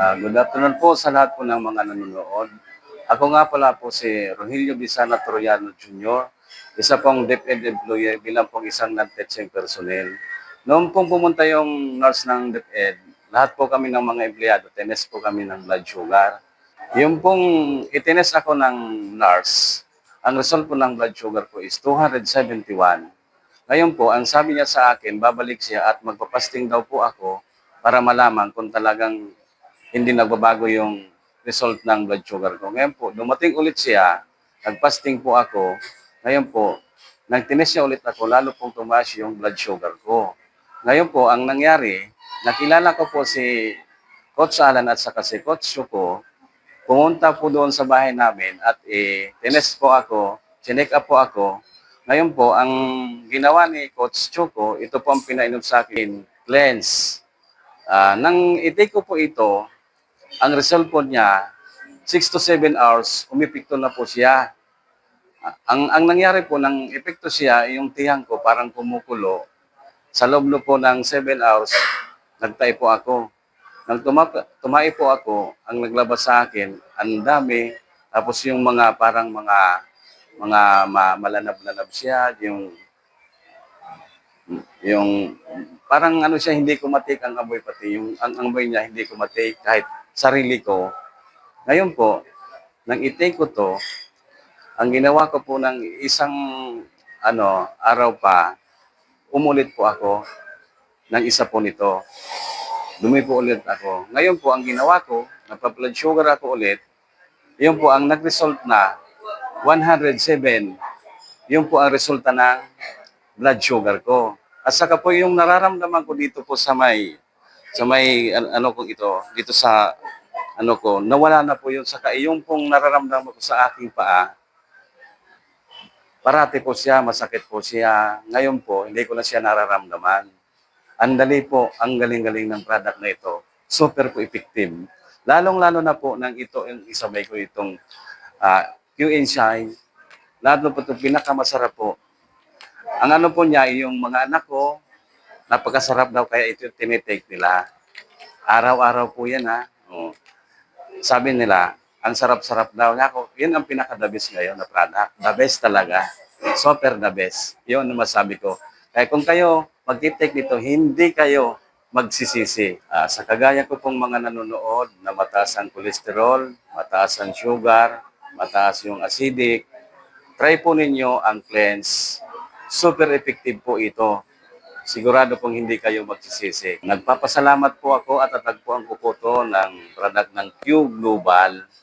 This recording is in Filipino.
Good afternoon po sa lahat po ng mga nanonood. Ako nga pala po si Rogelio Bisana Troyano Jr., isa pong DepEd employee bilang pong isang non-teaching personnel. Noong pong pumunta yung nurse ng DepEd, lahat po kami ng mga empleyado, tinest po kami ng blood sugar. Yung pong itinest ako ng nurse, ang result po ng blood sugar ko is 271. Ngayon po, ang sabi niya sa akin, babalik siya at magpapasting daw po ako para malaman kung talagang hindi nagbabago yung result ng blood sugar ko. Ngayon po, dumating ulit siya, nagpasting po ako. Ngayon po, nagtinis niya ulit ako, lalo pong tumaas yung blood sugar ko. Ngayon po, ang nangyari, nakilala ko po si Coach Alan at saka si Coach Shuko. Pumunta po doon sa bahay namin at tinest po ako, chinek up po ako. Ngayon po, ang ginawa ni Coach Choco, ito po ang pinainom sa akin, cleanse. Nang itake ko po ito, ang result po niya, 6 to 7 hours, umipikto na po siya. Ang nangyari po, nang epekto siya, yung tiyang ko parang kumukulo. Sa loob po ng 7 hours, nagtay po ako. Nang tumai po ako, ang naglabas sa akin, ang dami. Tapos yung mga parang malanab-lanab siya, yung parang ano siya, hindi ko matik ang amoy pati. Yung ang amoy niya, hindi ko matik kahit sarili ko. Ngayon po, nang i-take ko to, ang ginawa ko po ng isang araw pa, umulit po ako ng isa po nito. Dumi po ulit ako. Ngayon po, ang ginawa ko, nagpa-blood sugar ako ulit, yun po ang nag-result na 107. Yun po ang resulta ng blood sugar ko. At saka po yung nararamdaman ko dito po sa may ano ko ito, dito sa ano ko, nawala na po yun. Saka yung pong nararamdaman ko sa aking paa, parati po siya, masakit po siya. Ngayon po, hindi ko na siya nararamdaman. Ang dali po, ang galing-galing ng product na ito. Super po effective. Lalong-lalo na po nang ito yung isabay ko itong QN Shine. Lalo po ito, pinakamasarap po. Ang ano po niya, yung mga anak ko, napakasarap daw kaya ito yung tinitake nila. Araw-araw po yan ha. Oh. Sabi nila, ang sarap-sarap daw. Ako, yun ang pinaka-the best ngayon na product. The best talaga. Super the best. Yun ang masabi ko. Kaya kung kayo mag-take nito, hindi kayo magsisisi. Sa kagaya ko pong mga nanonood na mataas ang kolesterol, mataas ang sugar, mataas yung acidic, try po ninyo ang cleanse. Super effective po ito. Sigurado pong hindi kayo magsisisi. Nagpapasalamat po ako at tatagpuan ko po ito ng product ng Q Global.